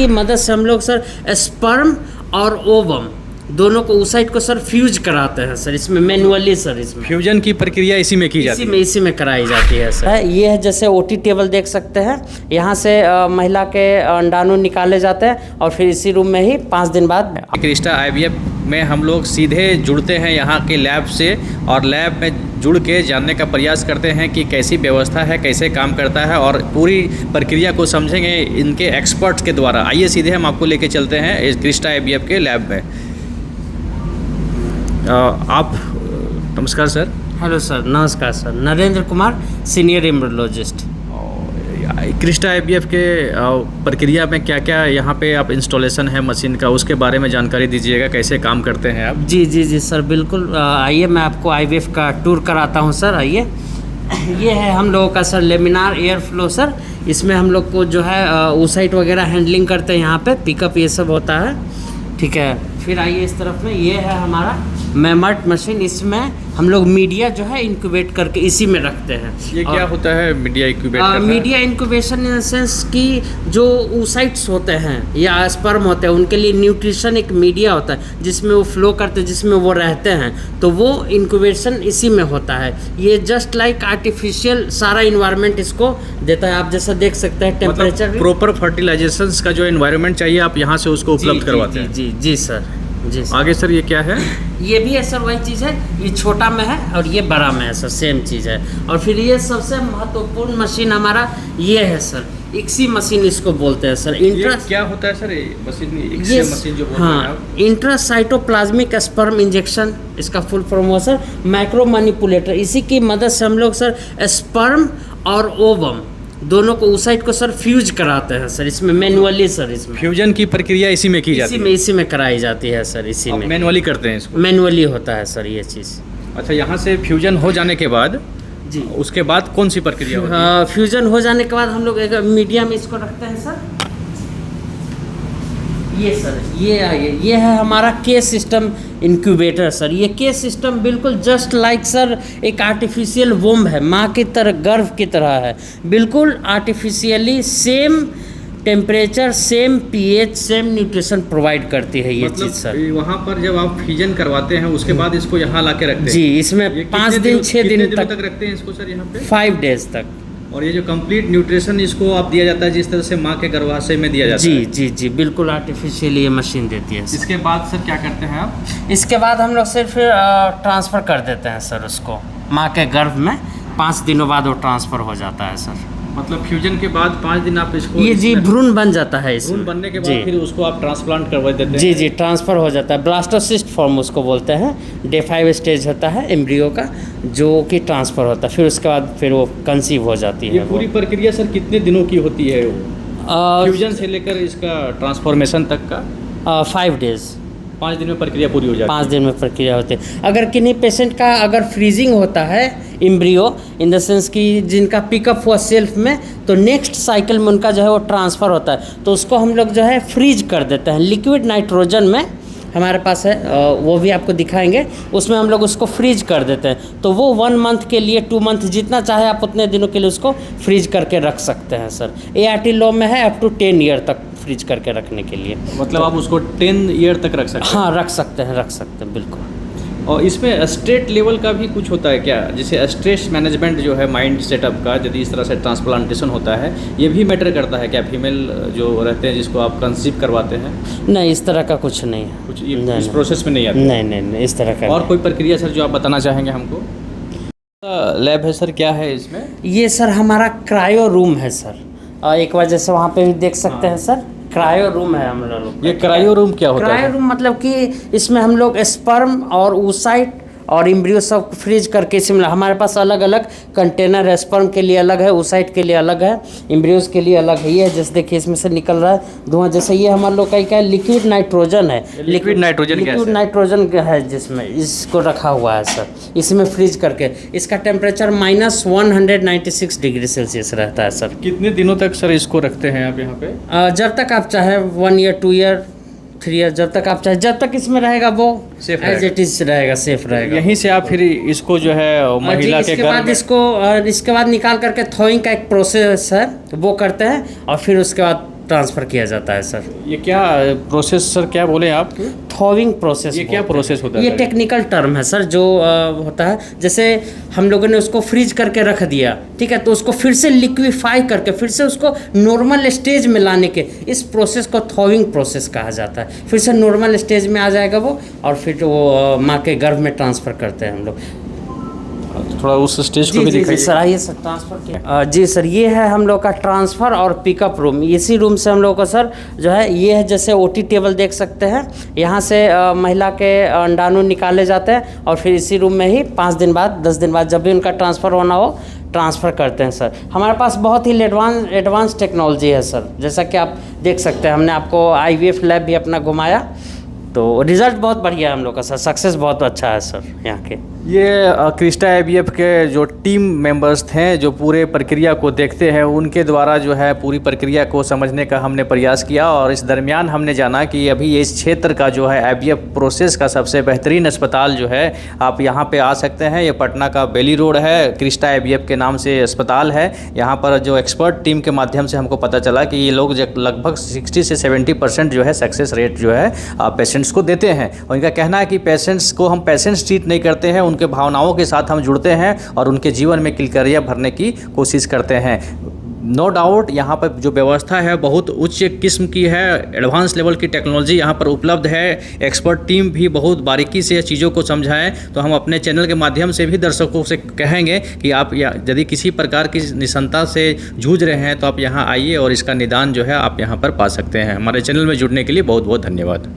की मदद से हम लोग सर स्पर्म और ओवम दोनों को oocyte को सर फ्यूज कराते हैं सर, इसमें मैनुअली सर, इसमें फ्यूजन की प्रक्रिया इसी में की जाती है। इसी में कराई जाती है सर। ये है जैसे ओटी टेबल देख सकते हैं, यहाँ से महिला के अंडाणु निकाले जाते हैं और फिर इसी रूम में ही 5 दिन बाद क्रिस्टा आईवीएफ में हम लोग सीधे जुड़ते हैं यहाँ के लैब से, और लैब में जुड़ के जानने का प्रयास करते हैं कि कैसी व्यवस्था है, कैसे काम करता है, और पूरी प्रक्रिया को समझेंगे इनके एक्सपर्ट्स के द्वारा। आइए सीधे हम आपको लेके चलते हैं इस क्रिस्टा आईवीएफ के लैब में। आप नमस्कार सर। हेलो सर, नमस्कार sir. Narendra Kumar, senior embryologist. Crysta IVF के प्रक्रिया में क्या क्या यहाँ पे आप इंस्टॉलेशन है मशीन का, उसके बारे में जानकारी दीजिएगा, कैसे काम करते हैं आप। जी सर, बिल्कुल। आइए मैं आपको आईवीएफ का टूर कराता हूँ सर। आइए, ये है हम लोगों का sir laminar air flow sir. इसमें हम लोग को जो है oocyte वगैरह हैंडलिंग करते हैं, यहाँ पे पिकअप ये सब होता है, ठीक है। फिर आइए इस तरफ में, ये है हमारा मेमर्ट मशीन। इसमें हम लोग मीडिया जो है इंक्यूबेट करके इसी में रखते हैं। ये क्या होता है मीडिया इंक्यूबेट करना? Media incubation in the sense कि जो oocytes होते हैं या स्पर्म होते हैं, उनके लिए न्यूट्रिशन एक मीडिया होता है जिसमें वो फ्लो करते हैं, जिसमें वो रहते हैं, तो वो इंक्यूबेशन इसी में होता है। ये जस्ट लाइक आर्टिफिशियल सारा इन्वायरमेंट इसको देता है। आप जैसा देख सकते हैं टेम्परेचर, प्रॉपर फर्टिलाइजेशन का जो इन्वायरमेंट चाहिए आप यहाँ से उसको उपलब्ध करवाते हैं। जी सर, जी सर। आगे सर ये क्या है? ये भी है सर वही चीज़ है, ये छोटा में है और ये बड़ा में है सर, सेम चीज़ है। और फिर ये सबसे महत्वपूर्ण मशीन हमारा ये है सर, इक्सी मशीन इसको बोलते हैं सर। ये क्या होता है सर ये मशीन जो बोलते हैं आप? इंट्रासाइटोप्लाज्मिक स्पर्म इंजेक्शन, इसका फुल फॉर्म हुआ सर माइक्रो मैनिपुलेटर। इसी की मदद से हम लोग सर स्पर्म और ओवम दोनों को oocyte को सर फ्यूज कराते हैं सर, इसमें मैनुअली सर। इसमें फ्यूजन की प्रक्रिया इसी में की जाती है। इसी में कराई जाती है सर, इसी में मैनुअली करते हैं इसको। मैनुअली होता है सर ये चीज़। अच्छा, यहाँ से फ्यूजन हो जाने के बाद जी, उसके बाद कौन सी प्रक्रिया होती है? फ्यूजन हो जाने के बाद हम लोग एक मीडिया में इसको रखते हैं सर। ये सर, ये है हमारा के सिस्टम इंक्यूबेटर सर। ये के सिस्टम बिल्कुल जस्ट लाइक सर एक आर्टिफिशियल वोम है, माँ की तरह, गर्भ की तरह है, बिल्कुल artificially same temperature, same pH, same nutrition provide करती है ये चीज़ सर। वहाँ पर जब आप फ्यूजन करवाते हैं उसके बाद इसको यहाँ ला के रखते हैं? जी, इसमें 5 दिन 6 दिन तक रखते हैं इसको सर यहाँ पे? 5 डेज तक। और ये जो कंप्लीट न्यूट्रिशन इसको आप दिया जाता है जिस तरह से माँ के गर्भाशय में दिया जाता है? जी, बिल्कुल आर्टिफिशियली ये मशीन देती है। इसके बाद सर क्या करते हैं आप? इसके बाद हम लोग सिर्फ ट्रांसफ़र कर देते हैं सर उसको माँ के गर्भ में। 5 दिनों बाद वो ट्रांसफ़र हो जाता है सर। मतलब फ्यूजन के बाद 5 दिन आप इसको, ये जी भ्रूण बन जाता है इसमें। भ्रूण बनने के बाद फिर उसको आप ट्रांसप्लांट करवा देते हैं? जी, ट्रांसफ़र हो जाता है। ब्लास्टोसिस्ट फॉर्म उसको बोलते हैं। डे 5 स्टेज होता है एम्ब्रियो का, जो कि ट्रांसफ़र होता है। फिर उसके बाद फिर वो कंसीव हो जाती है। ये पूरी प्रक्रिया सर कितने दिनों की होती है फ्यूजन से लेकर इसका ट्रांसफॉर्मेशन तक का? 5 डेज, 5 दिन में प्रक्रिया पूरी हो जाती है। 5 दिन में प्रक्रिया होती है। अगर किन्हीं पेशेंट का अगर फ्रीजिंग होता है एम्ब्रियो, इन द सेंस कि जिनका पिकअप हुआ सेल्फ में, तो नेक्स्ट साइकिल में उनका जो है वो ट्रांसफ़र होता है, तो उसको हम लोग जो है फ्रीज कर देते हैं। लिक्विड नाइट्रोजन में हमारे पास है, वो भी आपको दिखाएंगे। उसमें हम लोग उसको फ्रीज कर देते हैं, तो वो 1 मंथ के लिए, 2 मंथ, जितना चाहे आप उतने दिनों के लिए उसको फ्रीज करके रख सकते हैं सर। ART लॉ में है अप टू 10 ईयर तक फ्रीज करके रखने के लिए। मतलब आप उसको 10 ईयर तक रख सकते हैं? हाँ, रख सकते हैं बिल्कुल। और इसमें स्टेट लेवल का भी कुछ होता है क्या? जैसे स्ट्रेस मैनेजमेंट जो है माइंड सेटअप का, यदि इस तरह से ट्रांसप्लांटेशन होता है, ये भी मैटर करता है क्या? फीमेल जो रहते हैं जिसको आप कंसीव करवाते हैं? नहीं, इस तरह का कुछ नहीं है। कुछ इस प्रोसेस में नहीं आता? नहीं, इस तरह का। और कोई प्रक्रिया सर जो आप बताना चाहेंगे हमको? लैब है सर, क्या है इसमें? ये सर हमारा क्रायो रूम है सर। एक बार जैसे वहाँ पे भी देख सकते हैं सर, क्रायो रूम है हम लोग। ये क्रायो रूम क्या होता है? क्रायो रूम मतलब कि इसमें हम लोग स्पर्म और oocyte और एम्ब्रियो सब फ्रीज करके इसमें हमारे पास अलग अलग कंटेनर है। स्पर्म के लिए अलग है, oocyte के लिए अलग है, एम्ब्रियोज के लिए अलग है। ये जैसे देखिए इसमें से निकल रहा है धुआं, जैसे ये हमारे लोग का क्या है, लिक्विड नाइट्रोजन है। लिक्विड नाइट्रोजन है जिसमें इसको रखा हुआ है सर, इसमें फ्रीज करके। इसका टेम्परेचर -196 डिग्री सेल्सियस रहता है सर। कितने दिनों तक सर इसको रखते हैं आप यहाँ पे? जब तक आप चाहे, 1 ईयर, 2 ईयर, 3 ईयर, जब तक आप चाहे, जब तक इसमें रहेगा वो एज इट इज रहेगा, सेफ रहेगा। यहीं से आप फिर इसको जो है महिला के बाद इसके बाद निकाल करके थ्रोइंग का एक प्रोसेस है, वो करते हैं, और फिर उसके बाद ट्रांसफ़र किया जाता है सर। ये क्या प्रोसेस सर, क्या बोले आप? थॉविंग प्रोसेस। ये क्या प्रोसेस होता है ये सर? टेक्निकल टर्म है सर, जो होता है जैसे हम लोगों ने उसको फ्रीज करके रख दिया, ठीक है, तो उसको फिर से लिक्विफाई करके फिर से उसको नॉर्मल स्टेज में लाने के, इस प्रोसेस को थॉविंग प्रोसेस कहा जाता है। फिर से नॉर्मल स्टेज में आ जाएगा वो, और फिर वो माँ के गर्भ में ट्रांसफ़र करते हैं हम लोग। थोड़ा उस स्टेज को भी जी दिखाइए सर, आइए सर, ट्रांसफ़र किया। जी सर, ये है हम लोग का ट्रांसफ़र और पिकअप रूम। इसी रूम से हम लोग को सर जो है, ये है जैसे ओटी टेबल देख सकते हैं, यहाँ से महिला के अंडाणु निकाले जाते हैं और फिर इसी रूम में ही 5 दिन बाद 10 दिन बाद जब भी उनका ट्रांसफ़र होना हो ट्रांसफ़र करते हैं सर। हमारे पास बहुत ही एडवांस टेक्नोलॉजी है सर, जैसा कि आप देख सकते हैं। हमने आपको IVF लैब भी अपना घुमाया, तो रिज़ल्ट बहुत बढ़िया है हम लोग का सर, सक्सेस बहुत अच्छा है सर यहाँ के। ये क्रिस्टा IVF के जो टीम मेंबर्स थे जो पूरे प्रक्रिया को देखते हैं, उनके द्वारा जो है पूरी प्रक्रिया को समझने का हमने प्रयास किया, और इस दरमियान हमने जाना कि अभी इस क्षेत्र का जो है IVF प्रोसेस का सबसे बेहतरीन अस्पताल जो है, आप यहाँ पे आ सकते हैं। ये पटना का बेली रोड है, क्रिस्टा IVF के नाम से अस्पताल है। यहाँ पर जो एक्सपर्ट टीम के माध्यम से हमको पता चला कि ये लोग लगभग 60 से 70% जो है सक्सेस रेट जो है पेशेंट्स को देते हैं। और इनका कहना है कि पेशेंट्स को हम पेशेंट्स ट्रीट नहीं करते हैं, उनके भावनाओं के साथ हम जुड़ते हैं और उनके जीवन में किलकारियाँ भरने की कोशिश करते हैं। नो डाउट यहाँ पर जो व्यवस्था है बहुत उच्च किस्म की है, एडवांस लेवल की टेक्नोलॉजी यहाँ पर उपलब्ध है। एक्सपर्ट टीम भी बहुत बारीकी से चीज़ों को समझाएं। तो हम अपने चैनल के माध्यम से भी दर्शकों से कहेंगे कि आप यदि किसी प्रकार की निशंता से जूझ रहे हैं तो आप यहाँ आइए और इसका निदान जो है आप यहाँ पर पा सकते हैं। हमारे चैनल में जुड़ने के लिए बहुत बहुत धन्यवाद।